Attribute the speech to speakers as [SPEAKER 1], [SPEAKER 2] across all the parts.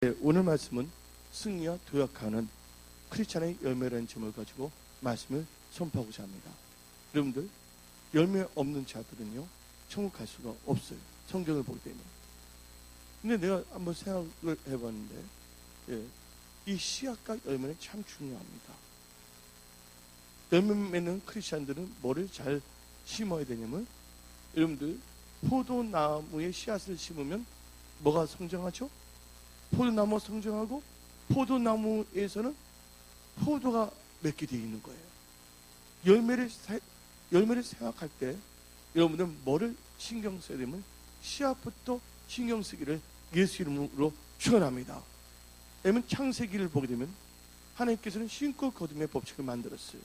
[SPEAKER 1] 네, 오늘 말씀은 승리와 도약하는 크리스찬의 열매라는 제목을 가지고 말씀을 선포하고자 합니다. 여러분들, 열매 없는 자들은요 천국 갈 수가 없어요. 성경을 보게 되면. 근데 내가 한번 생각을 해봤는데 이 씨앗과 열매는 참 중요합니다. 열매 맺는 크리스찬들은 뭐를 잘 심어야 되냐면, 여러분들, 포도나무에 씨앗을 심으면 뭐가 성장하죠? 포도나무가 성장하고, 포도나무에서는 포도가 맺게 되어 있는 거예요. 열매를 생각할 때 여러분들 뭐를 신경 써야 되면 씨앗부터 신경 쓰기를 예수 이름으로 축원합니다. 왜냐하면 창세기를 보게 되면 하나님께서는 심고 거둠의 법칙을 만들었어요.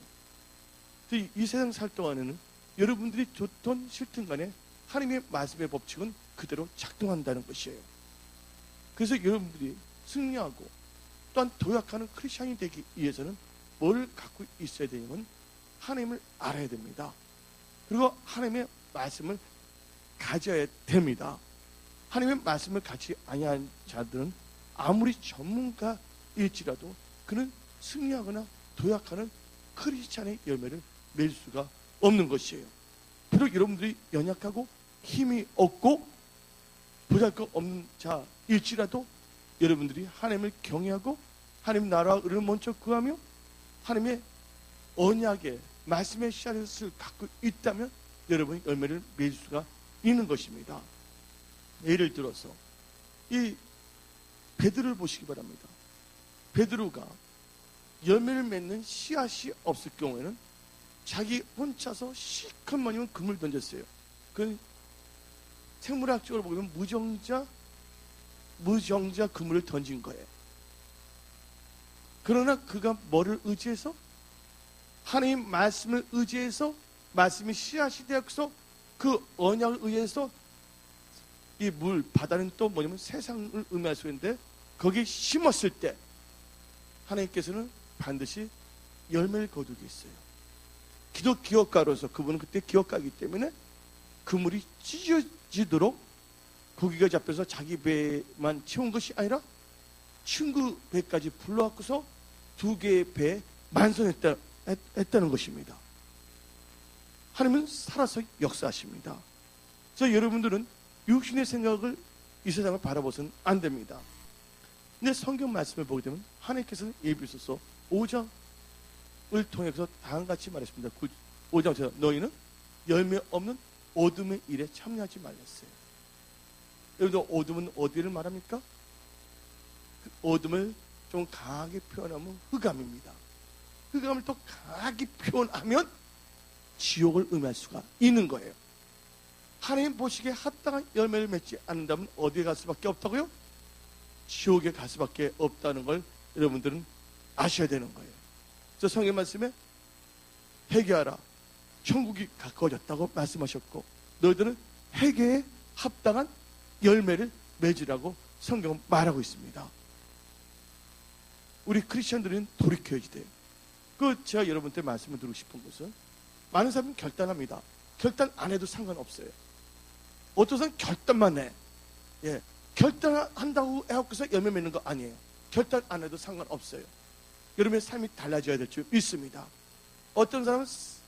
[SPEAKER 1] 이 세상 살 동안에는 여러분들이 좋든 싫든 간에 하나님의 말씀의 법칙은 그대로 작동한다는 것이에요. 그래서 여러분들이 승리하고 또한 도약하는 크리스찬이 되기 위해서는 뭘 갖고 있어야 되냐면 하나님을 알아야 됩니다. 그리고 하나님의 말씀을 가져야 됩니다. 하나님의 말씀을 갖지 아니한 자들은 아무리 전문가일지라도 그는 승리하거나 도약하는 크리스찬의 열매를 맺을 수가 없는 것이에요. 비록 여러분들이 연약하고 힘이 없고 보잘것없는 자일지라도 여러분들이 하나님을 경외하고 하나님 나라와 의를 먼저 구하며 하나님의 언약의 말씀의 씨앗을 갖고 있다면 여러분이 열매를 맺을 수가 있는 것입니다. 예를 들어서 이 베드로를 보시기 바랍니다. 베드로가 열매를 맺는 씨앗이 없을 경우에는 자기 혼자서 시커먼이면 금을 던졌어요. 그 생물학적으로 보면 무정자 그물을 던진 거예요. 그러나 그가 뭐를 의지해서? 하나님 말씀을 의지해서, 말씀이 씨앗이 되어서 그 언약을 의해서 이 물, 바다는 또 뭐냐면 세상을 의미할 수 있는데 거기에 심었을 때 하나님께서는 반드시 열매를 거두겠어요. 기독 기업가로서 그분은 그때 기업가이기 때문에 그물이 찢어지도록 고기가 잡혀서 자기 배만 채운 것이 아니라 친구 배까지 불러갖고서 두 개의 배에 만선했다는 것입니다. 하나님은 살아서 역사하십니다. 그래서 여러분들은 육신의 생각을 이 세상을 바라보서는 안 됩니다. 근데 성경 말씀을 보게 되면 하나님께서는 예비소서 5장을 통해서 다음같이 말했습니다. 5장에서 너희는 열매 없는 어둠의 일에 참여하지 말랬어요. 여러분들, 어둠은 어디를 말합니까? 그 어둠을 좀 강하게 표현하면 흑암입니다. 흑암을 또 강하게 표현하면 지옥을 의미할 수가 있는 거예요. 하나님 보시기에 합당한 열매를 맺지 않는다면 어디에 갈 수밖에 없다고요? 지옥에 갈 수밖에 없다는 걸 여러분들은 아셔야 되는 거예요. 그래서 성경 말씀에 회개하라, 천국이 가까워졌다고 말씀하셨고, 너희들은 회개에 합당한 열매를 맺으라고 성경은 말하고 있습니다. 우리 크리스천들은 돌이켜야지 돼요. 제가 여러분한테 말씀을 드리고 싶은 것은, 많은 사람은 결단합니다. 결단 안 해도 상관없어요. 어떤 사람은 결단만 해. 결단한다고 해서 열매 맺는 거 아니에요. 결단 안 해도 상관없어요. 여러분의 삶이 달라져야 될 줄 믿습니다. 어떤 사람은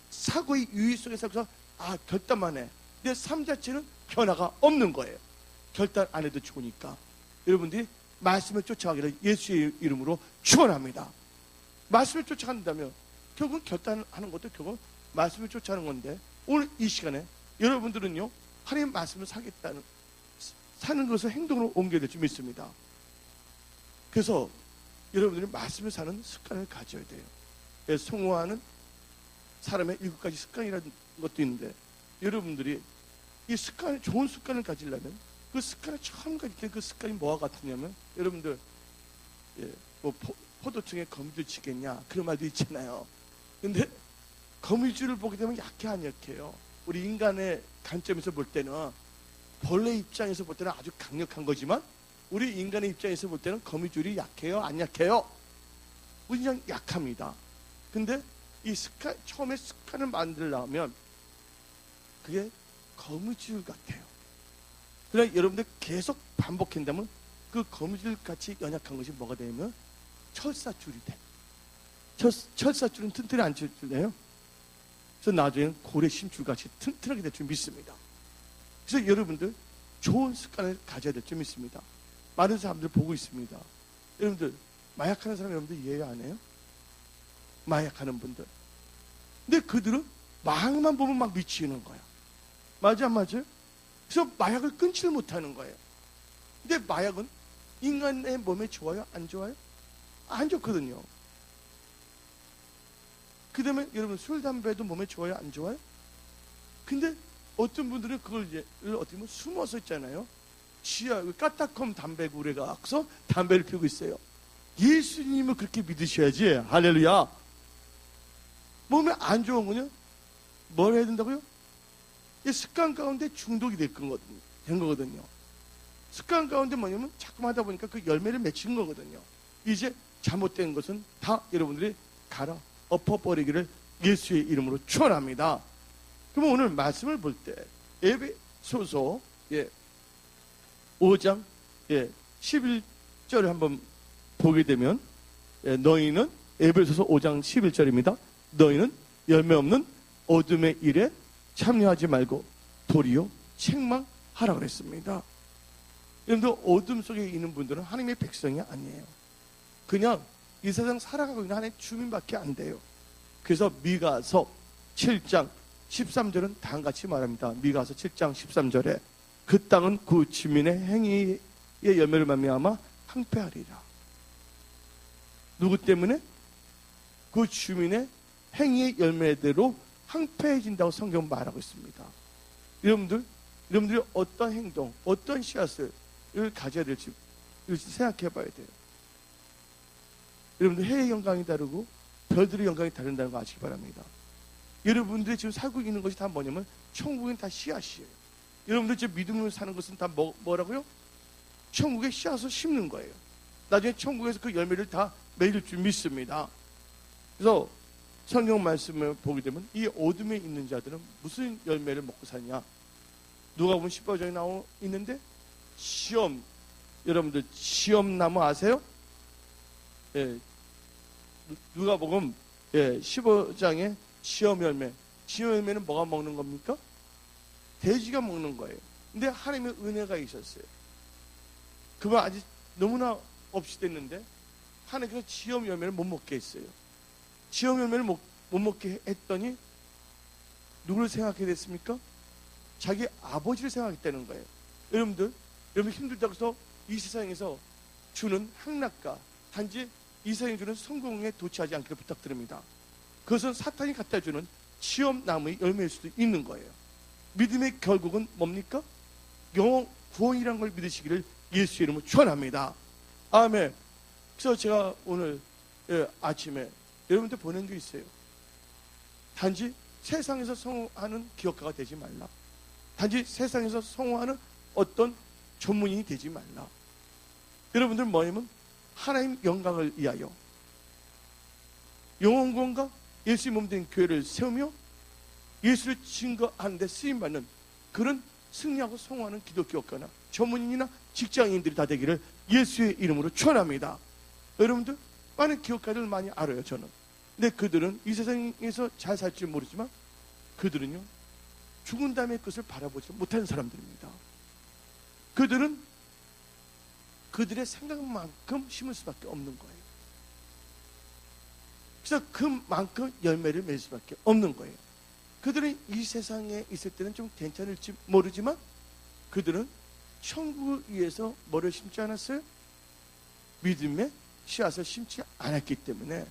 [SPEAKER 1] 사고의 유의 속에서 결단만 해. 내 삶 자체는 변화가 없는 거예요. 결단 안 해도 죽으니까. 여러분들이 말씀을 쫓아가기를 예수의 이름으로 축원합니다. 말씀을 쫓아간다면 결국은 결단하는 것도 결국은 말씀을 쫓아가는 건데, 오늘 이 시간에 여러분들은요 하나님의 말씀을 사는 것을 행동으로 옮겨야 될 줄 믿습니다. 그래서 여러분들이 말씀을 사는 습관을 가져야 돼요. 성공하는 사람의 7가지 습관이라는 것도 있는데, 여러분들이 이 습관을, 좋은 습관을 가지려면 그 습관을 처음 가질 때 그 습관이 뭐와 같으냐면, 여러분들 포도청에 거미줄 치겠냐 그런 말도 있잖아요. 근데 거미줄을 보게 되면 약해 안 약해요? 우리 인간의 관점에서 볼 때는, 벌레 입장에서 볼 때는 아주 강력한 거지만 우리 인간의 입장에서 볼 때는 거미줄이 약해요 안 약해요? 그냥 약합니다. 근데 이 습관, 처음에 습관을 만들려면 그게 거미줄 같아요. 그러나 여러분들 계속 반복한다면 그 거미줄같이 연약한 것이 뭐가 되면 철사줄이 돼. 철사줄은 튼튼히 안 쳐줄래요? 그래서 나중에는 고래 심줄같이 튼튼하게 될 줄 믿습니다. 그래서 여러분들 좋은 습관을 가져야 될 줄 믿습니다. 많은 사람들 보고 있습니다. 여러분들 마약하는 사람 여러분들 이해 안 해요? 마약하는 분들. 근데 그들은 마약만 보면 막 미치는 거야. 맞아 안 맞아요? 그래서 마약을 끊지를 못하는 거예요. 근데 마약은 인간의 몸에 좋아요? 안 좋아요? 안 좋거든요. 그 다음에 여러분 술, 담배도 몸에 좋아요? 안 좋아요? 근데 어떤 분들은 그걸 어떻게 보면 숨어서 있잖아요. 지하 까딱컴 담배구레 가서 담배를 피우고 있어요. 예수님을 그렇게 믿으셔야지. 할렐루야. 몸에 안 좋은 거는 뭘 해야 된다고요? 이 습관 가운데 중독이 된 거거든요. 습관 가운데 뭐냐면 자꾸 하다 보니까 그 열매를 맺힌 거거든요. 이제 잘못된 것은 다 여러분들이 갈아 엎어버리기를 예수의 이름으로 축원합니다. 그럼 오늘 말씀을 볼 때 에베소서 5장 11절을 한번 보게 되면 너희는 에베소서 5장 11절입니다. 너희는 열매 없는 어둠의 일에 참여하지 말고 도리어 책망하라 그랬습니다. 여러분들 어둠 속에 있는 분들은 하나님의 백성이 아니에요. 그냥 이 세상 살아가고 있는 하나님의 주민밖에 안 돼요. 그래서 미가서 7장 13절은 다음같이 말합니다. 미가서 7장 13절에 그 땅은 그 주민의 행위의 열매를 말미암아 항폐하리라. 누구 때문에? 그 주민의 행위의 열매대로 항폐해진다고 성경은 말하고 있습니다. 여러분들이 어떤 행동, 어떤 씨앗을 가져야 될지 생각해 봐야 돼요. 여러분들 해의 영광이 다르고 별들의 영광이 다른다는 거 아시기 바랍니다. 여러분들이 지금 살고 있는 것이 다 뭐냐면 천국은 다 씨앗이에요. 여러분들 지금 믿음으로 사는 것은 다 뭐라고요? 천국의 씨앗을 심는 거예요. 나중에 천국에서 그 열매를 다 맺을 줄 믿습니다. 그래서 성경 말씀을 보게 되면 이 어둠에 있는 자들은 무슨 열매를 먹고 사냐? 누가복음 15장에 나와 있는데 시험, 여러분들 시험나무 아세요? 누가복음 15장에 시험 열매는 뭐가 먹는 겁니까? 돼지가 먹는 거예요. 근데 하나님의 은혜가 있었어요. 그건 아직 너무나 없이 됐는데 하나님께서 시험 열매를 못 먹게 했어요. 시험 열매를 못 먹게 했더니 누구를 생각하게 됐습니까? 자기 아버지를 생각했다는 거예요. 여러분 힘들다고 해서 이 세상에서 주는 향락과 단지 이 세상에 주는 성공에 도취하지 않기를 부탁드립니다. 그것은 사탄이 갖다 주는 시험나무의 열매일 수도 있는 거예요. 믿음의 결국은 뭡니까? 영원 구원이라는 걸 믿으시기를 예수의 이름으로 축원합니다. 아멘. 그래서 제가 오늘 아침에 여러분들 보낸 게 있어요. 단지 세상에서 성공하는 기업가가 되지 말라. 단지 세상에서 성공하는 어떤 전문인이 되지 말라. 여러분들 뭐냐면 하나님 영광을 위하여 영원권과 예수의 몸된 교회를 세우며 예수를 증거하는 데 쓰임받는 그런 승리하고 성공하는 기독교가나 전문인이나 직장인들이 다 되기를 예수의 이름으로 축원합니다. 여러분들 많은 기업가들 많이 알아요. 저는. 근데 그들은 이 세상에서 잘 살지 모르지만 그들은요 죽은 다음에 그것을 바라보지 못하는 사람들입니다. 그들은 그들의 생각만큼 심을 수밖에 없는 거예요. 그래서 그만큼 열매를 맺을 수밖에 없는 거예요. 그들은 이 세상에 있을 때는 좀 괜찮을지 모르지만 그들은 천국을 위해서 뭐를 심지 않았어요? 믿음의 씨앗을 심지 않았기 때문에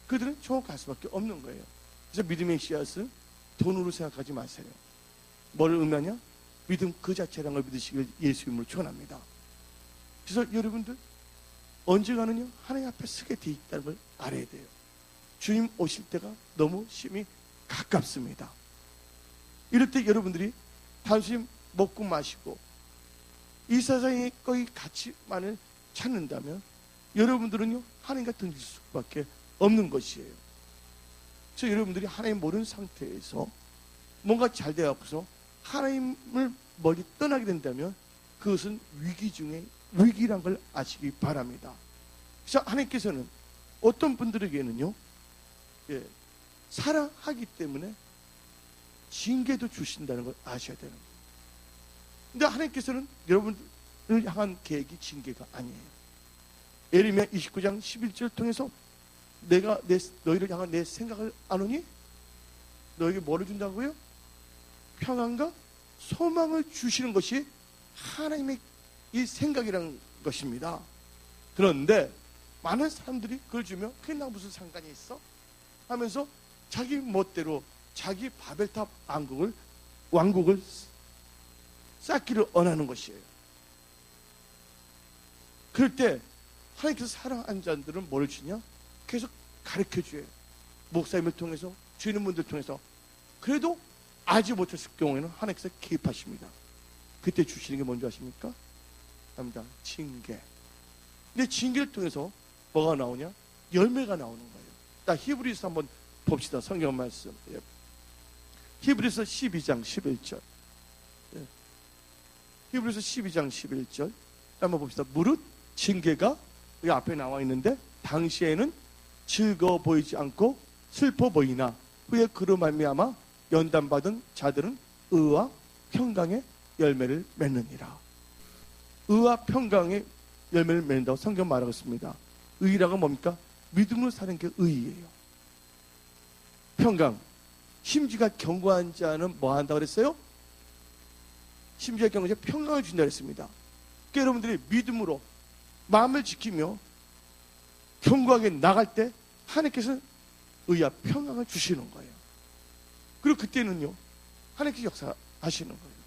[SPEAKER 1] 그들은 천국 갈 수밖에 없는 거예요. 그래서 믿음의 씨앗은 돈으로 생각하지 마세요. 뭐를 의미하냐? 믿음 그 자체라는 걸 믿으시길 예수님을 축원합니다. 그래서 여러분들 언제 가느냐? 하나님 앞에 서게 돼 있다는 걸 알아야 돼요. 주님 오실 때가 너무 심히 가깝습니다. 이럴 때 여러분들이 단순히 먹고 마시고 이 세상의 거의 가치만을 찾는다면 여러분들은요 하나님과 등질 수밖에 없는 것이에요. 그래서 여러분들이 하나님 모르는 상태에서 뭔가 잘 되어서 하나님을 멀리 떠나게 된다면 그것은 위기 중에 위기란 걸 아시기 바랍니다. 그래서 하나님께서는 어떤 분들에게는요, 사랑하기 때문에 징계도 주신다는 걸 아셔야 되는 거예요. 근데 하나님께서는 여러분을 향한 계획이 징계가 아니에요. 예레미야 29장 11절을 통해서 내가 너희를 향한 내 생각을 아노니 너에게 뭐를 준다고요? 평안과 소망을 주시는 것이 하나님의 이 생각이라는 것입니다. 그런데 많은 사람들이 그걸 주면 그게 나 무슨 상관이 있어? 하면서 자기 멋대로 자기 바벨탑 왕국을 쌓기를 원하는 것이에요. 그럴 때 하나님께서 사랑하는 자들은 뭘 주냐? 계속 가르쳐줘요. 목사님을 통해서, 주인분들 통해서. 그래도 알지 못했을 경우에는 하나님께서 개입하십니다. 그때 주시는 게 뭔지 아십니까? 합니다. 징계. 근데 징계를 통해서 뭐가 나오냐? 열매가 나오는 거예요. 자, 히브리서 한번 봅시다. 성경 말씀. 히브리서 12장 11절. 히브리서 12장 11절. 한번 봅시다. 무릇 징계가 여기 앞에 나와 있는데 당시에는 즐거워 보이지 않고 슬퍼 보이나 후에 그로 말미암아 연단받은 자들은 의와 평강의 열매를 맺느니라. 의와 평강의 열매를 맺는다고 성경 말하고 있습니다. 의라고 뭡니까? 믿음으로 사는 게 의예요. 평강, 심지가 견고한 자는 뭐 한다고 그랬어요? 심지가 견고한 자 평강을 준다 그랬습니다. 그러니까 여러분들이 믿음으로 마음을 지키며 견고하게 나갈 때 하나님께서 의와 평강을 주시는 거예요. 그리고 그때는요, 하나님께서 역사하시는 거예요.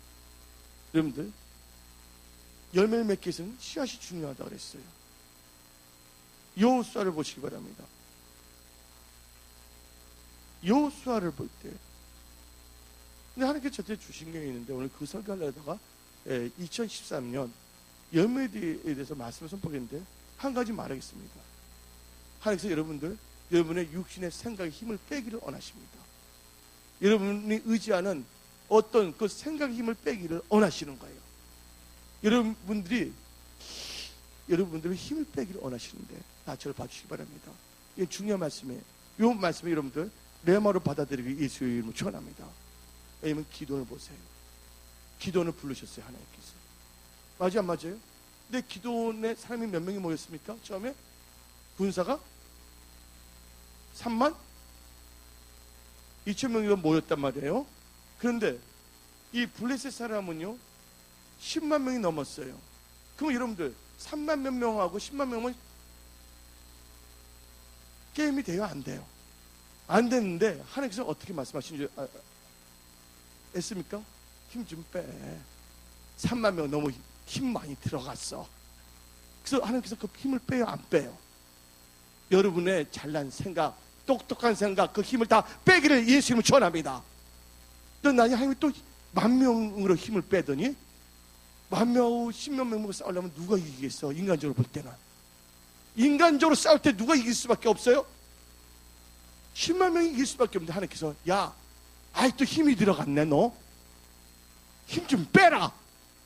[SPEAKER 1] 여러분들, 열매를 맺기 위해서는 씨앗이 중요하다고 그랬어요. 여호수아를 보시기 바랍니다. 여호수아를 볼 때, 근데 하나님께서 저한테 주신 게 있는데 오늘 그 설교하려다가 2013년 열매에 대해서 말씀을 선포했는데 한 가지 말하겠습니다. 하나님께서 여러분의 육신의 생각의 힘을 빼기를 원하십니다. 여러분이 의지하는 어떤 그 생각의 힘을 빼기를 원하시는 거예요. 여러분들이 힘을 빼기를 원하시는데 저를 봐주시기 바랍니다. 이게 중요한 말씀이에요. 이 말씀을 여러분들 레마로 받아들이기 예수의 이름으로 축원합니다. 왜냐면 기도를 보세요. 기도원을 부르셨어요. 하나님께서. 맞아요, 안 맞아요? 근데 기도원에 사람이 몇 명이 모였습니까? 처음에 군사가 3만 2천 명이 모였단 말이에요. 그런데 이 블레셋 사람은요 10만 명이 넘었어요. 그럼 여러분들 3만 몇 명하고 10만 명은 게임이 돼요? 안 돼요? 안 되는데 하나님께서 어떻게 말씀하신 줄 했습니까? 힘 좀 빼. 3만 명 너무 힘 많이 들어갔어. 그래서 하나님께서 그 힘을 빼요? 안 빼요? 여러분의 잘난 생각, 똑똑한 생각, 그 힘을 다 빼기를 예수님은 전합니다. 또 나중에 하나님이 또 10,000명으로 힘을 빼더니 10,000명하고 10몇 명으로 싸우려면 누가 이기겠어? 인간적으로 볼 때는. 인간적으로 싸울 때 누가 이길 수밖에 없어요? 10만 명이 이길 수밖에 없는데 하나님께서 또 힘이 들어갔네 너. 힘 좀 빼라.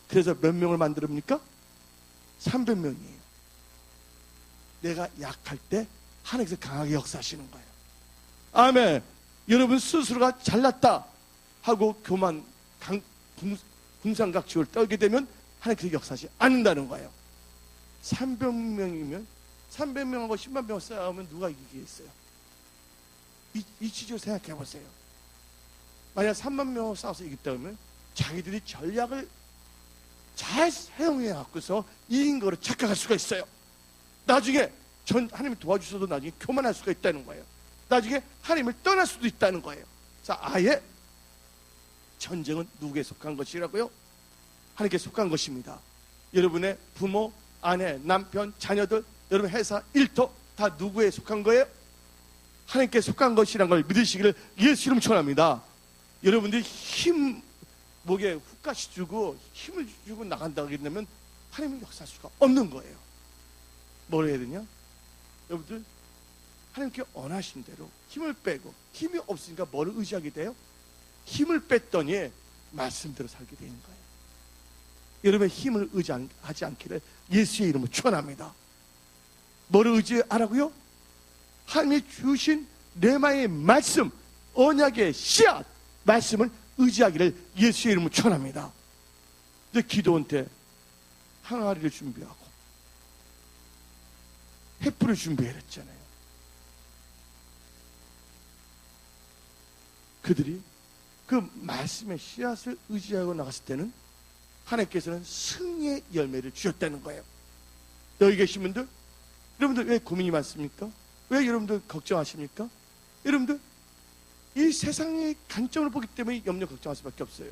[SPEAKER 1] 그래서 몇 명을 만들었습니까? 300명이에요. 내가 약할 때 하나님께서 강하게 역사하시는 거예요. 아멘. 여러분 스스로가 잘났다 하고 교만 궁상각지를 떨게 되면 하나님께서 역사하지 않는다는 거예요. 300명이면 300명하고 10만 명 싸우면 누가 이기겠어요? 이 취지로 생각해 보세요. 만약 3만 명하고 싸워서 이겼다 그러면 자기들이 전략을 잘 사용해 갖고서 이긴 거로 착각할 수가 있어요. 나중에 하나님이 도와주셔도 나중에 교만할 수가 있다는 거예요. 나중에 하나님을 떠날 수도 있다는 거예요. 자, 아예 전쟁은 누구에 속한 것이라고요? 하나님께 속한 것입니다. 여러분의 부모, 아내, 남편, 자녀들, 여러분 회사, 일터 다 누구에 속한 거예요? 하나님께 속한 것이라는 걸 믿으시기를 예수 이름 축원합니다. 여러분들이 힘 목에 훅가시 주고 힘을 주고 나간다고 하면 하나님은 역사할 수가 없는 거예요. 뭘 해야 되냐? 여러분들 하나님께 원하신 대로 힘을 빼고, 힘이 없으니까 뭐를 의지하게 돼요? 힘을 뺐더니 말씀대로 살게 되는 거예요. 여러분의 힘을 의지하지 않기를 예수의 이름으로 축원합니다. 뭐를 의지하라고요? 하나님이 주신 레마의 말씀, 언약의 씨앗 말씀을 의지하기를 예수의 이름으로 축원합니다. 근데 기도원 때 항아리를 준비하고 횃불을 준비했잖아요. 그들이 그 말씀의 씨앗을 의지하고 나갔을 때는 하나님께서는 승리의 열매를 주셨다는 거예요. 여기 계신 분들, 여러분들 왜 고민이 많습니까? 왜 여러분들 걱정하십니까? 여러분들 이 세상의 관점을 보기 때문에 염려 걱정할 수밖에 없어요.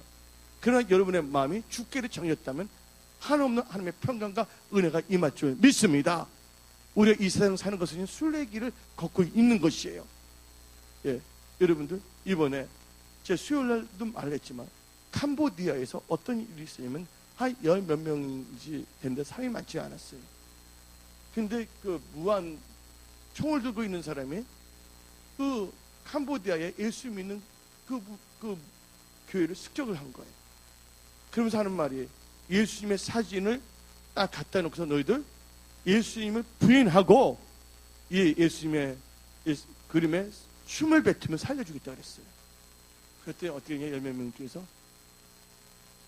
[SPEAKER 1] 그러나 여러분의 마음이 주께를 정했다면 한없는 하나님의 평강과 은혜가 임할 줄 믿습니다. 우리가 이 세상 사는 것은 순례길을 걷고 있는 것이에요. 예, 여러분들 이번에 제 수요일날도 말을 했지만 캄보디아에서 어떤 일이 있었냐면 한 열 몇 명인지 됐는데 사람이 많지 않았어요. 근데 그 무한 총을 들고 있는 사람이 그 캄보디아에 예수 믿는 그 교회를 습격을 한 거예요. 그러면서 하는 말이 예수님의 사진을 딱 갖다 놓고서 너희들 예수님을 부인하고 이 예수님의 그림에 춤을 뱉으면 살려주겠다 그랬어요. 그랬더니 어떻게 했냐, 열몇 명 중에서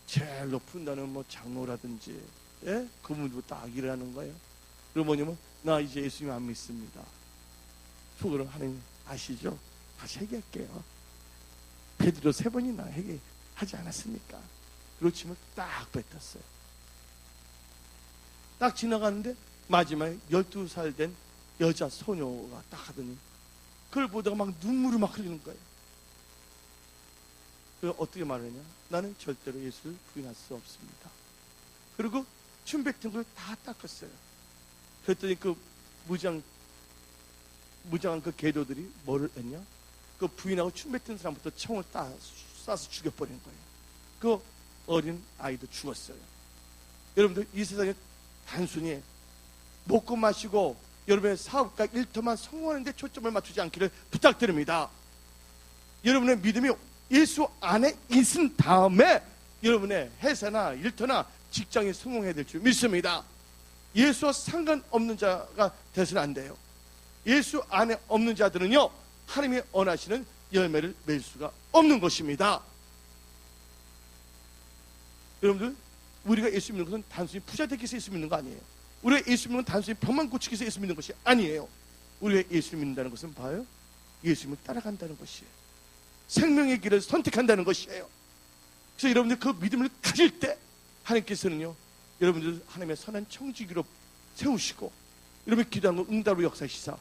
[SPEAKER 1] 제일 높은 나는 뭐 장로라든지, 예? 그분도 딱 일하는 거예요. 그리고 뭐냐면 나 이제 예수님 안 믿습니다. 속으로 하나님 아시죠? 다시 회개할게요. 베드로 3번이나 회개하지 않았습니까? 그리고 침을 딱 뱉었어요. 딱 지나가는데 마지막에 12살 된 여자 소녀가 딱 하더니 그걸 보다가 막 눈물을 막 흘리는 거예요. 그래서 어떻게 말하냐? 나는 절대로 예수를 부인할 수 없습니다. 그리고 춤 뱉은 걸 다 닦았어요. 그랬더니 그 무장한 그 개도들이 뭐를 했냐? 그 부인하고 춤 뱉은 사람부터 총을 쏴서 죽여버린 거예요. 그 어린 아이도 죽었어요. 여러분들 이 세상에 단순히 먹고 마시고 여러분의 사업과 일터만 성공하는 데 초점을 맞추지 않기를 부탁드립니다. 여러분의 믿음이 예수 안에 있은 다음에 여러분의 회사나 일터나 직장에 성공해야 될 줄 믿습니다. 예수와 상관없는 자가 되서는 안 돼요. 예수 안에 없는 자들은요, 하나님이 원하시는 열매를 맺을 수가 없는 것입니다. 여러분들, 우리가 예수 믿는 것은 단순히 부자 되기 위해서 예수 믿는 거 아니에요. 우리가 예수 믿는 건 단순히 병만 고치기 위해서 예수 믿는 것이 아니에요. 우리가 예수 믿는다는 것은 봐요, 예수님을 따라간다는 것이에요. 생명의 길을 선택한다는 것이에요. 그래서 여러분들 그 믿음을 가질 때 하나님께서는요, 여러분들 하나님의 선한 청지기로 세우시고 여러분이 기도한 거 응답으로 역사하시사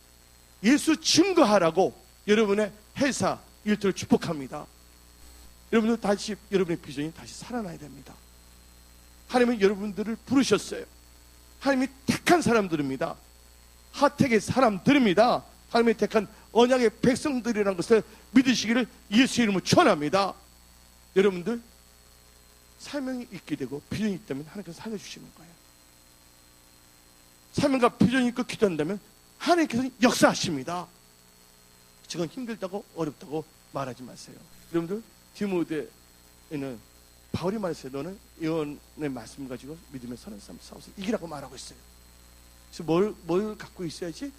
[SPEAKER 1] 예수 증거하라고 여러분의 회사 일터를 축복합니다. 여러분들 다시 여러분의 비전이 다시 살아나야 됩니다. 하나님은 여러분들을 부르셨어요. 하나님이 택한 사람들입니다. 하택의 사람들입니다. 하나님이 택한 언약의 백성들이라는 것을 믿으시기를 예수의 이름으로 축원합니다. 여러분들 사명이 있게 되고 비전이 있다면 하나님께서 살려주시는 거예요. 사명과 비전이 있고 기도한다면 하나님께서 역사하십니다. 지금 힘들다고 어렵다고 말하지 마세요. 여러분들 디모데에는 바울이 말했어요. 너는 예언의 말씀 가지고 믿음의 선한 싸움 싸워서 이기라고 말하고 있어요. 그래서 뭘 갖고 있어야지?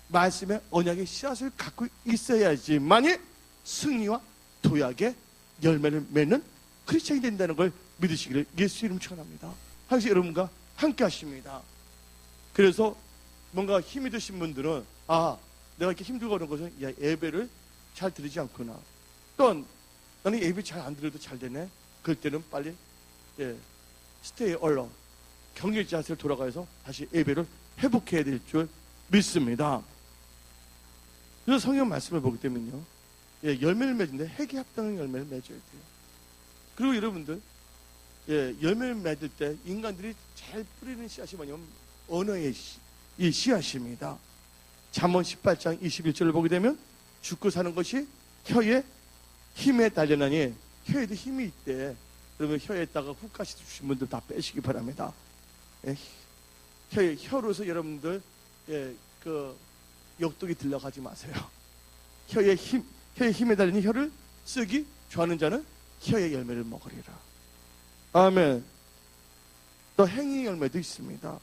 [SPEAKER 1] 말씀의 언약의 씨앗을 갖고 있어야지만이 승리와 도약의 열매를 맺는 크리스천이 된다는 걸 믿으시기를 예수 이름 축원합니다. 항상 여러분과 함께 하십니다. 그래서 뭔가 힘이 드신 분들은 내가 이렇게 힘들고 그런 것은 예배를 잘 드리지 않구나. 또 나는 예배 잘 안 드려도 잘 되네. 그럴 때는 빨리 스테이 얼러 경계 자세를 돌아가서 다시 예배를 회복해야 될 줄 믿습니다. 그래서 성경 말씀을 보기 때문에요, 열매를 맺는데 핵에 합당한 열매를 맺어야 돼요. 그리고 여러분들 열매를 맺을 때 인간들이 잘 뿌리는 씨앗이 뭐냐면 언어의 이 씨앗입니다. 잠언 18장 21절을 보게 되면 죽고 사는 것이 혀의 힘에 달려나니 혀에도 힘이 있대. 그러면 혀에다가 훅가시 주신 분들 다 빼시기 바랍니다. 혀로서 여러분들 그 욕독이 들러가지 마세요. 혀의 힘에 달리는 혀를 쓰기 좋아하는 자는 혀의 열매를 먹으리라. 아멘. 또 행위 열매도 있습니다.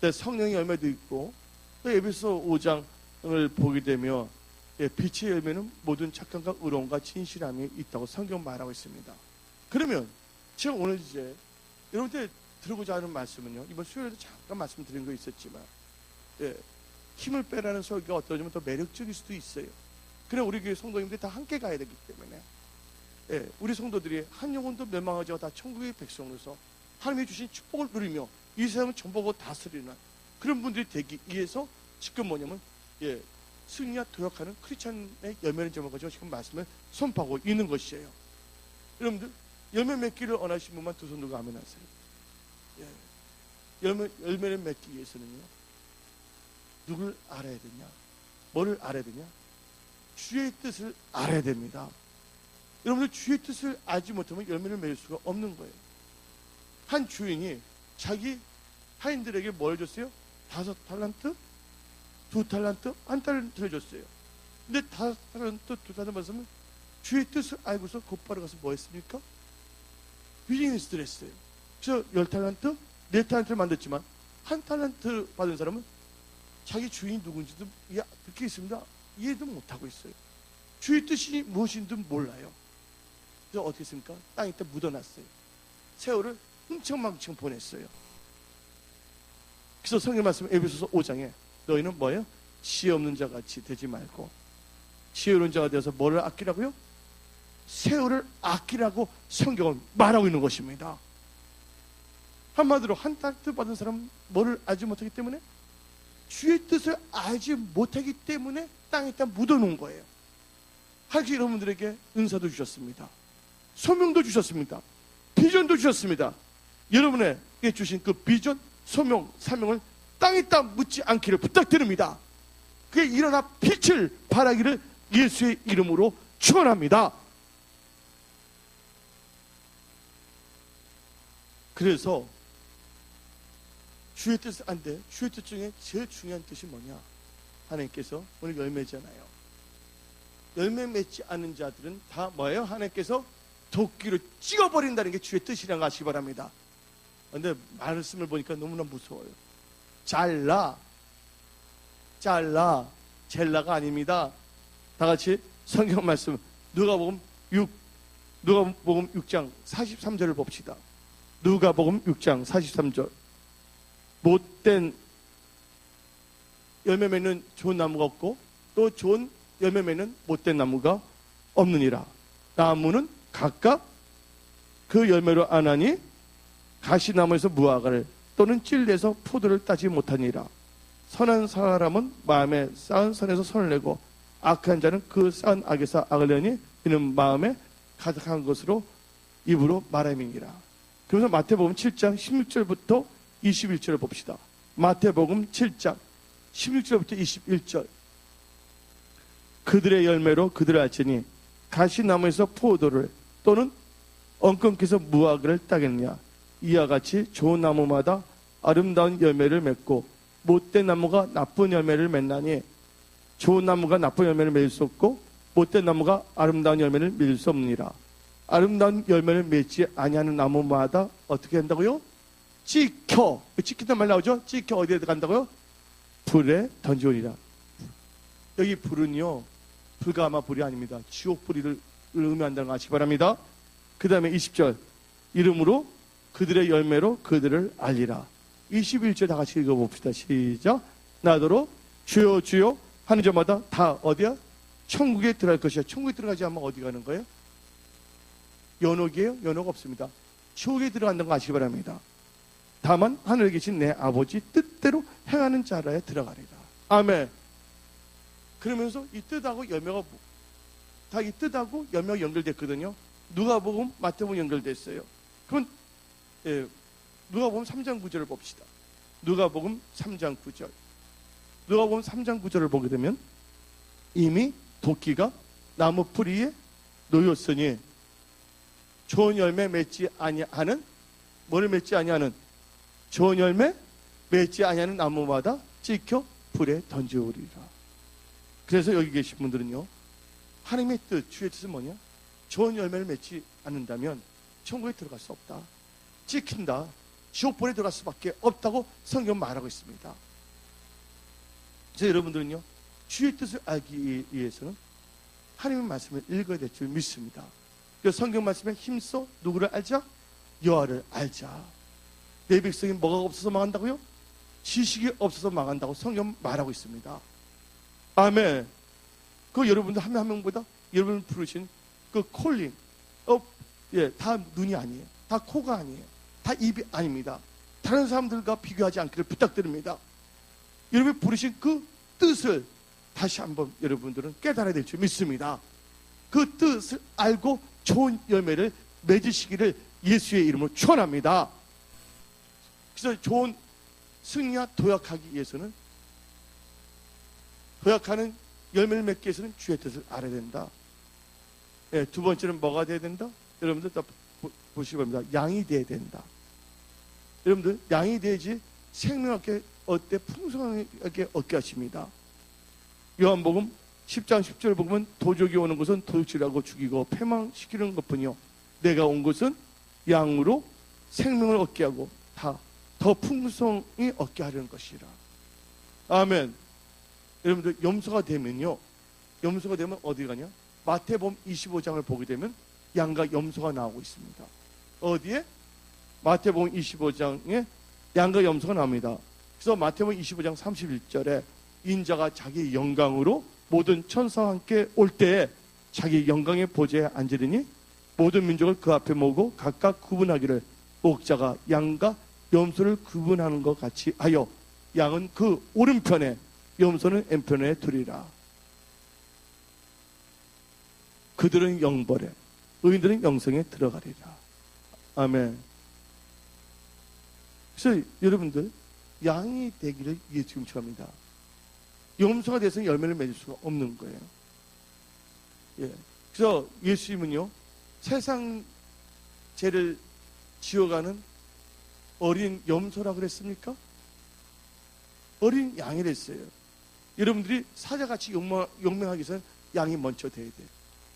[SPEAKER 1] 또 성령의 열매도 있고, 또 에베소 5장을 보게 되면 빛의 열매는 모든 착함과 의로움과 진실함이 있다고 성경 말하고 있습니다. 그러면 제가 오늘 이제 여러분들 들고자 하는 말씀은요, 이번 수요일에도 잠깐 말씀드린 거 있었지만, 힘을 빼라는 설교가 어떠면 더 매력적일 수도 있어요. 그래, 우리 교회 성도님들이 다 함께 가야 되기 때문에, 우리 성도들이 한 영혼도 멸망하지 않고 다 천국의 백성으로서 하나님이 주신 축복을 누리며 이 세상을 전복하고 다스리는 그런 분들이 되기 위해서 지금 뭐냐면, 승리와 도약하는 크리스찬의 열매를 제목가지고 지금 말씀을 선포하고 있는 것이에요. 여러분들, 열매 맺기를 원하시는 분만 두 손 들고 아멘 하세요. 열매를 맺기 위해서는요, 누굴 알아야 되냐? 뭐를 알아야 되냐? 주의 뜻을 알아야 됩니다. 여러분들, 주의 뜻을 알지 못하면 열매를 맺을 수가 없는 거예요. 한 주인이 자기 하인들에게 뭘 줬어요? 5달란트? 2달란트? 1달란트를 줬어요. 근데 5달란트, 2달란트 말씀은 주의 뜻을 알고서 곧바로 가서 뭐 했습니까? 비즈니스를 했어요. 그래서 10달란트? 4달란트를 만들었지만 1달란트 받은 사람은 자기 주인이 누군지도 그렇게 있습니다. 이해도 못하고 있어요. 주의 뜻이 무엇인지 몰라요. 그래서 어떻게 했습니까? 땅에 때 묻어놨어요. 세월을 흥청망청 보냈어요. 그래서 성경 말씀 에베소서 5장에 너희는 뭐예요? 지혜 없는 자 같이 되지 말고 지혜로운 자가 되어서 뭐를 아끼라고요? 세월을 아끼라고 성경은 말하고 있는 것입니다. 한마디로 한 달트 받은 사람은 뭐를 알지 못하기 때문에, 주의 뜻을 알지 못하기 때문에 땅에다 묻어놓은 거예요. 하나님께서 여러분들에게 은사도 주셨습니다. 소명도 주셨습니다. 비전도 주셨습니다. 여러분에게 주신 그 비전, 소명, 사명을 땅에다 묻지 않기를 부탁드립니다. 그게 일어나 빛을 발하기를 예수의 이름으로 축원합니다. 그래서 주의 뜻을 안 돼. 주의 뜻 중에 제일 중요한 뜻이 뭐냐? 하나님께서 오늘 열매잖아요. 열매 맺지 않은 자들은 다 뭐예요? 하나님께서 도끼로 찍어버린다는 게 주의 뜻이라는 거 아시기 바랍니다. 그런데 말씀을 보니까 너무나 무서워요. 잘라, 젤라가 아닙니다. 다 같이 성경 말씀 누가복음 6장 43절을 봅시다. 누가복음 6장 43절. 못된 열매 맺는 좋은 나무가 없고 또 좋은 열매 맺는 못된 나무가 없느니라. 나무는 각각 그 열매로 아나니 가시나무에서 무화과를 또는 찔레에서 포도를 따지 못하니라. 선한 사람은 마음에 쌓은 선에서 선을 내고 악한 자는 그 쌓은 악에서 악을 내니 이는 마음에 가득한 것으로 입으로 말함이니라. 그래서 마태복음 7장 16절부터 21절을 봅시다. 마태복음 7장 16절부터 21절. 그들의 열매로 그들을 알지니 가시나무에서 포도를 또는 엉겅퀴에서 무화과를 따겠느냐. 이와 같이 좋은 나무마다 아름다운 열매를 맺고 못된 나무가 나쁜 열매를 맺나니 좋은 나무가 나쁜 열매를 맺을 수 없고 못된 나무가 아름다운 열매를 맺을 수 없느니라. 아름다운 열매를 맺지 아니하는 나무마다 어떻게 한다고요? 찍힌단 말 나오죠? 찍혀 어디에 간다고요? 불에 던지오리라. 여기 불은요, 불가마 불이 아닙니다. 지옥 불이를 의미한다는 거 아시기 바랍니다. 그 다음에 20절. 이름으로 그들의 열매로 그들을 알리라. 21절 다 같이 읽어봅시다. 시작. 나더러 주여 주여 하는 자마다 다 어디야? 천국에 들어갈 것이야. 천국에 들어가지 않으면 어디 가는 거예요? 연옥이에요? 연옥 없습니다. 지옥에 들어간다는 거 아시기 바랍니다. 다만 하늘에 계신 내 아버지 뜻대로 행하는 자라에 들어가리라. 아멘. 그러면서 이 뜻하고 열매가 다 이 뜻하고 열매가 연결됐거든요. 누가복음, 마태복음 연결됐어요. 그럼 누가복음 3장 9절을 봅시다. 누가복음 3장 9절. 누가복음 3장 9절을 보게 되면 이미 도끼가 나무 뿌리에 놓였으니 좋은 열매 맺지 아니하는, 뭐를 맺지 아니하는, 좋은 열매 맺지 아니하는 나무마다 찍혀 불에 던져오리라. 그래서 여기 계신 분들은요, 하나님의 뜻, 주의 뜻은 뭐냐? 좋은 열매를 맺지 않는다면 천국에 들어갈 수 없다. 찍힌다, 지옥불에 들어갈 수밖에 없다고 성경 말하고 있습니다. 그래서 여러분들은요, 주의 뜻을 알기 위해서는 하나님의 말씀을 읽어야 될 줄 믿습니다. 그래서 성경 말씀에 힘써 누구를 알자? 여호와를 알자. 내 백성이 뭐가 없어서 망한다고요? 지식이 없어서 망한다고 성경 말하고 있습니다. 아멘. 그 여러분들 한 명 한 명보다 여러분을 부르신 그 콜링, 다 눈이 아니에요. 다 코가 아니에요. 다 입이 아닙니다. 다른 사람들과 비교하지 않기를 부탁드립니다. 여러분이 부르신 그 뜻을 다시 한번 여러분들은 깨달아야 될 줄 믿습니다. 그 뜻을 알고 좋은 열매를 맺으시기를 예수의 이름으로 축원합니다. 그래서 좋은 승리와 도약하기 위해서는, 도약하는 열매를 맺기 위해서는 주의 뜻을 알아야 된다. 예, 두 번째는 뭐가 돼야 된다? 여러분들 다 보시기 바랍니다. 양이 돼야 된다. 여러분들 양이 돼야지 생명하게 얻되 풍성하게 얻게 하십니다. 요한복음 10장 10절 보면 도적이 오는 것은 도둑질하고 죽이고 패망시키는 것뿐이요 내가 온 것은 양으로 생명을 얻게 하고 더 풍성히 얻게 하려는 것이라. 아멘. 여러분들 염소가 되면요, 염소가 되면 어디 가냐? 마태복음 25장을 보게 되면 양과 염소가 나오고 있습니다. 어디에? 마태복음 25장에 양과 염소가 나옵니다. 그래서 마태복음 25장 31절에 인자가 자기 영광으로 모든 천사와 함께 올 때에 자기 영광의 보좌에 앉으리니 모든 민족을 그 앞에 모으고 각각 구분하기를 목자가 양과 염소를 구분하는 것 같이 하여 양은 그 오른편에 염소는 왼편에 두리라. 그들은 영벌에 의인들은 영생에 들어가리라. 아멘. 그래서 여러분들 양이 되기를 예수 축원합니다. 염소가 돼서 열매를 맺을 수가 없는 거예요. 예. 그래서 예수님은요, 세상 죄를 지어가는 어린 염소라 그랬습니까? 어린 양이랬어요. 여러분들이 사자같이 용맹하기 위해서는 양이 먼저 돼야 돼요.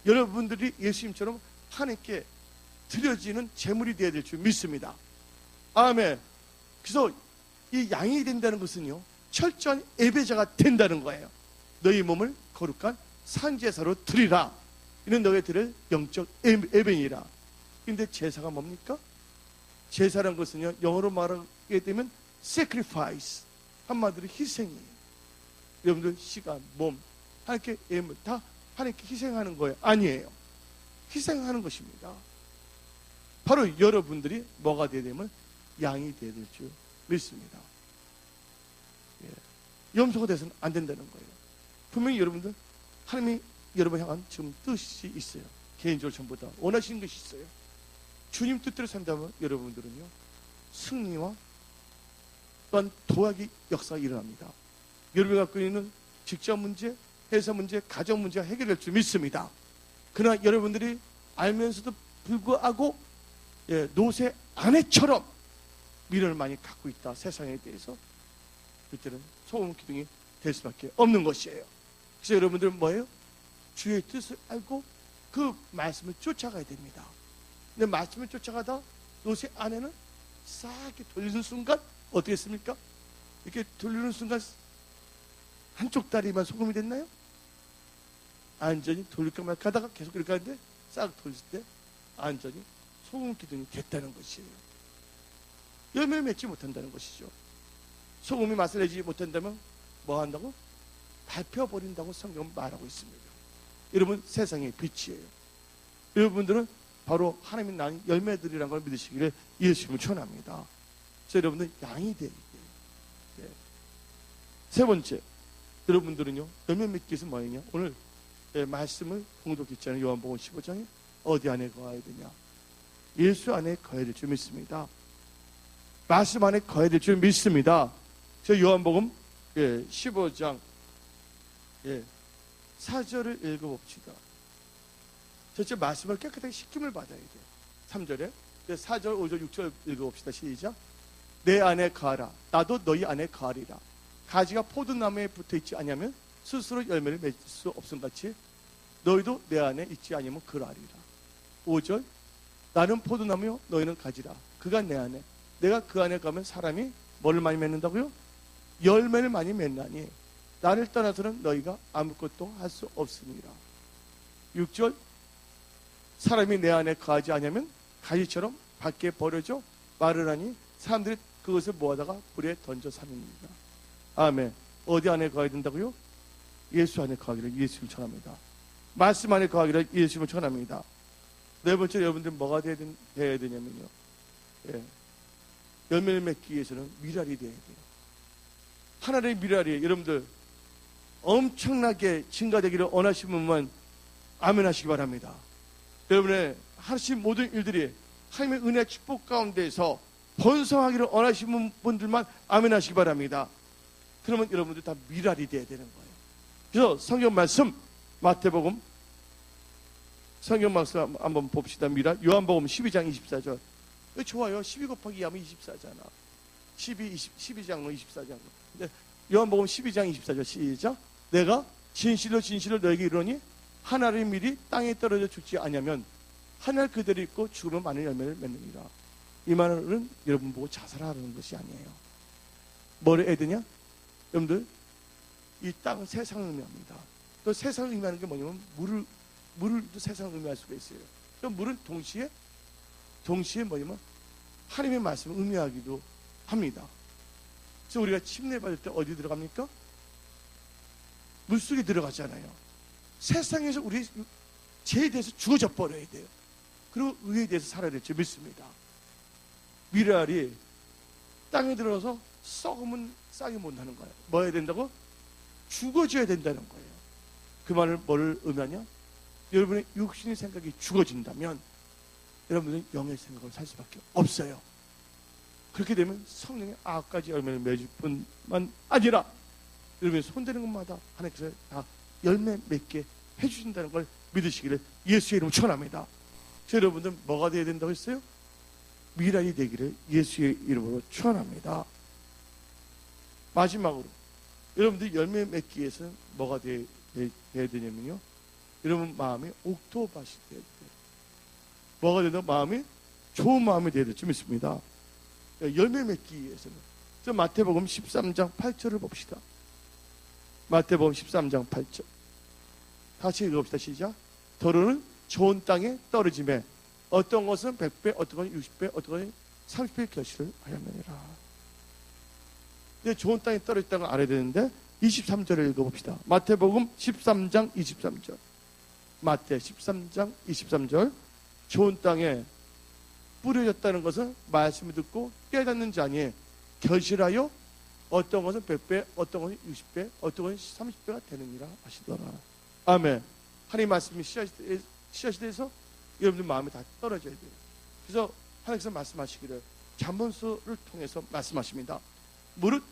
[SPEAKER 1] 여러분들이 예수님처럼 하나님께 드려지는 제물이 되어야 될 줄 믿습니다. 아멘. 그래서 이 양이 된다는 것은요, 철저한 예배자가 된다는 거예요. 너희 몸을 거룩한 산제사로 드리라. 이는 너희 드릴 영적 예배니라. 근데 제사가 뭡니까? 제사란 것은요, 영어로 말하게 되면 sacrifice, 한마디로 희생이에요. 여러분들 시간, 몸, 하나님께 예물 다 하나님께 희생하는 거예요? 아니에요. 희생하는 것입니다. 바로 여러분들이 뭐가 되어야 되면 양이 되어야 될 줄 믿습니다. 예. 염소가 돼서는 안 된다는 거예요. 분명히 여러분들 하나님이 여러분 향한 지금 뜻이 있어요. 개인적으로 전부 다 원하시는 것이 있어요. 주님 뜻대로 산다면 여러분들은요, 승리와 또한 도약의 역사가 일어납니다. 여러분이 갖고 있는 직장 문제, 회사 문제, 가정 문제가 해결될 줄 믿습니다. 그러나 여러분들이 알면서도 불구하고 노새 아내처럼 미련을 많이 갖고 있다, 세상에 대해서, 그때는 소금 기둥이 될 수밖에 없는 것이에요. 그래서 여러분들은 뭐예요? 주의 뜻을 알고 그 말씀을 쫓아가야 됩니다. 근데 말씀을 쫓아가다 노새 아내는 싹 이렇게 돌리는 순간 어떻게 했습니까? 이렇게 돌리는 순간 한쪽 다리만 소금이 됐나요? 안전히 돌릴까 말까 하다가 계속 이렇게 하는데 싹 돌릴 때 안전히 소금 기둥이 됐다는 것이에요. 열매를 맺지 못한다는 것이죠. 소금이 맛을 내지 못한다면 뭐 한다고? 밟혀버린다고 성경은 말하고 있습니다. 여러분 세상의 빛이에요. 여러분들은 바로 하나님이 낳은 열매들이라는 걸 믿으시기를 예수님을 축원합니다. 그래서 여러분들 양이 돼야 돼요. 세 번째, 여러분들은요, 열매 맺기 위해서 뭐냐? 오늘 말씀을 공독했잖아요. 요한복음 15장에 어디 안에 거해야 되냐? 예수 안에 거해야 될 줄 믿습니다. 말씀 안에 거해야 될 줄 믿습니다. 그래서 요한복음 15장 4절을 읽어봅시다. 첫째, 말씀을 깨끗하게 씻김을 받아야 돼요. 3절에 4절, 5절, 6절 읽어봅시다. 시작. 내 안에 거하라. 나도 너희 안에 거하리라. 가지가 포도나무에 붙어있지 아니하면 스스로 열매를 맺을 수 없음같이 너희도 내 안에 있지 아니하면 그러하리라. 5절, 나는 포도나무요 너희는 가지라. 그가 내 안에, 내가 그 안에 가면 사람이 뭐를 많이 맺는다고요? 열매를 많이 맺나니 나를 떠나서는 너희가 아무것도 할 수 없으니라. 6절, 사람이 내 안에 거하지 않으면 가지처럼 밖에 버려져 마르라니 사람들이 그것을 모아다가 불에 던져 삼입니다. 아멘. 어디 안에 거해야 된다고요? 예수 안에 거하기를 예수를 전합니다. 말씀 안에 거하기를 예수를 전합니다. 네 번째, 여러분들 뭐가 돼야 되냐면요, 열매를 맺기 위해서는 미랄이 돼야 돼요. 하나님의 미랄이 여러분들 엄청나게 증가되기를 원하시는 분만 아멘 하시기 바랍니다. 여러분의 하신 모든 일들이 하나님의 은혜 축복 가운데서 번성하기를 원하시는 분들만 아멘 하시기 바랍니다. 그러면 여러분들 다 미랄이 돼야 되는 거예요. 그래서 성경 말씀, 마태복음 성경 말씀 한번 봅시다. 미랄, 요한복음 12장 24절. 좋아요. 12 곱하기 2 하면 24잖아. 12장 24장. 근데 요한복음 12장 24절 시작. 내가 진실로 진실로 너에게 이르노니 하나님의 밀이 땅에 떨어져 죽지 아니하면 하늘 그대로 있고 죽으면 많은 열매를 맺느니라. 이 말은 여러분 보고 자살하라는 것이 아니에요. 뭐를 해야 되냐? 여러분들, 이 땅은 세상을 의미합니다. 또 세상을 의미하는 게 뭐냐면 물도 세상을 의미할 수가 있어요. 또 물은 동시에 뭐냐면 하나님의 말씀을 의미하기도 합니다. 그래서 우리가 침례 받을 때 어디 들어갑니까? 물속에 들어가잖아요. 세상에서 우리 죄에 대해서 죽어져 버려야 돼요. 그리고 의에 대해서 살아야 될 줄 믿습니다. 미랄이 땅에 들어서 썩으면 싹이 못나는 거예요. 뭐 해야 된다고? 죽어져야 된다는 거예요. 그 말을 뭐를 의미하냐? 여러분의 육신의 생각이 죽어진다면 여러분들은 영의 생각을 살 수밖에 없어요. 그렇게 되면 성령의 아까지 열매를 맺을 뿐만 아니라 여러분이 손대는 것마다 하나님께서 다 열매 맺게 해주신다는 걸 믿으시기를 예수의 이름으로 축원합니다. 여러분들 뭐가 되어야 된다고 했어요? 미랄이 되기를 예수의 이름으로 축원합니다. 마지막으로 여러분들이 열매 맺기 위해서는 뭐가 되어야 되냐면요, 여러분 마음이 옥토밭이 되어야 돼요. 뭐가 되든 마음이 좋은 마음이 되어야 될 줄 믿습니다. 열매 맺기 위해서는 저 마태복음 13장 8절을 봅시다. 마태복음 13장 8절 같이 읽어봅시다. 시작. 더러는 좋은 땅에 떨어짐에 어떤 것은 100배, 어떤 것은 60배, 어떤 것은 30배 결실을 하였느니라. 근데 좋은 땅에 떨어졌다는 걸 알아야 되는데 23절을 읽어봅시다. 마태복음 13장 23절. 마태 13장 23절. 좋은 땅에 뿌려졌다는 것은 말씀을 듣고 깨닫는 자니 결실하여 어떤 것은 100배, 어떤 것은 60배, 어떤 것은 30배가 되느니라 하시더라. 아멘. 하나님 말씀이 씨앗이 돼서 여러분들 마음에 다 떨어져야 돼요. 그래서 하나님께서 말씀하시기를 잠언서를 통해서 말씀하십니다. 무릇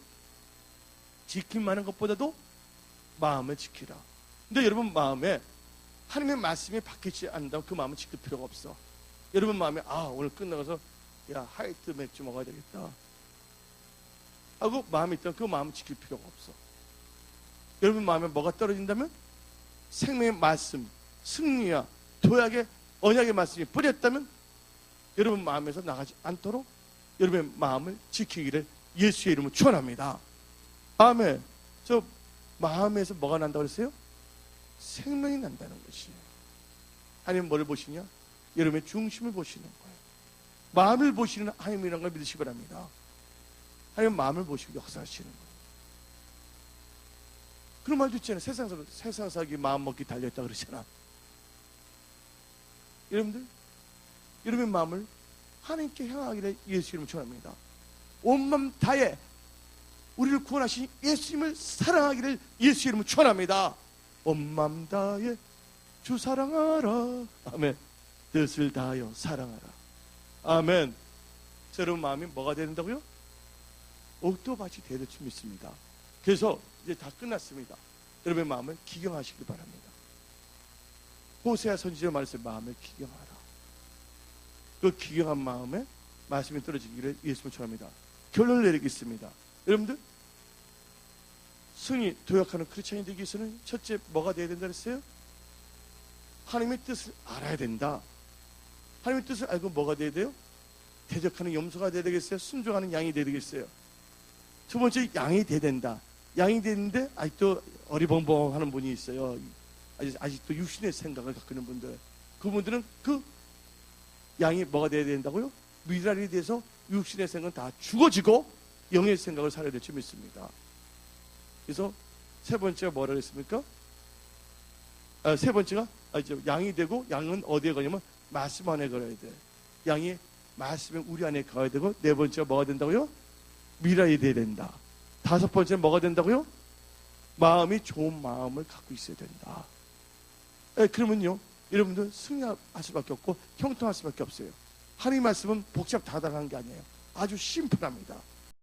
[SPEAKER 1] 지킴하는 것보다도 마음을 지키라. 근데 여러분 마음에 하나님의 말씀이 박히지 않는다면 그 마음을 지킬 필요가 없어. 여러분 마음에 오늘 끝나가서 야 하이트 맥주 먹어야 되겠다 하고 마음이 있다면 그 마음을 지킬 필요가 없어. 여러분 마음에 뭐가 떨어진다면 생명의 말씀, 승리와 도약의 언약의 말씀이 뿌렸다면 여러분 마음에서 나가지 않도록 여러분의 마음을 지키기를 예수의 이름으로 축원합니다. 아멘. 저 마음에서 뭐가 난다고 그랬어요? 생명이 난다는 것이에요. 하나님 뭐를 보시냐? 여러분의 중심을 보시는 거예요. 마음을 보시는 하나님이라는 걸 믿으시기 바랍니다. 하나님 마음을 보시고 역사하시는 거예요. 그런 말도 있잖아요. 세상 살기 마음 먹기 달려있다 그러잖아. 여러분들, 여러분의 마음을 하나님께 향하기를 예수 이름으로 축원합니다. 온맘 다해 우리를 구원하신 예수님을 사랑하기를 예수 이름으로 축원합니다. 온맘 다해 주 사랑하라. 아멘. 뜻을 다하여 사랑하라. 아멘. 여러분 마음이 뭐가 된다고요? 옥토밭이 되될 줄 믿습니다. 그래서 이제 다 끝났습니다. 여러분의 마음을 기경하시기 바랍니다. 호세아 선지자 말씀에 마음을 기경하라. 그 기경한 마음에 말씀이 떨어지기를 예수님을 축원합니다. 결론을 내리겠습니다. 여러분들 승리 도약하는 크리스찬이 되기 위해서는 첫째 뭐가 돼야 된다 그랬어요? 하나님의 뜻을 알아야 된다. 하나님의 뜻을 알고 뭐가 돼야 돼요? 대적하는 염소가 돼야 되겠어요? 순종하는 양이 돼야 되겠어요? 두 번째, 양이 돼야 된다. 양이 되는데 아직도 어리벙벙하는 분이 있어요. 아직도 육신의 생각을 갖고 있는 분들. 그분들은 그 양이 뭐가 돼야 된다고요? 미랄이 돼서 육신의 생각은 다 죽어지고 영의 생각을 살아야 될 줄 믿습니다. 그래서 세 번째가 뭐라고 했습니까? 세 번째가 양이 되고, 양은 어디에 거냐면 말씀 안에 걸어야 돼. 양이 말씀에 우리 안에 거야 되고, 네 번째가 뭐가 된다고요? 미랄이 돼야 된다. 다섯 번째는 뭐가 된다고요? 마음이 좋은 마음을 갖고 있어야 된다. 그러면요, 여러분들 승리할 수밖에 없고 형통할 수밖에 없어요. 하나님 말씀은 복잡 다단한 게 아니에요. 아주 심플합니다.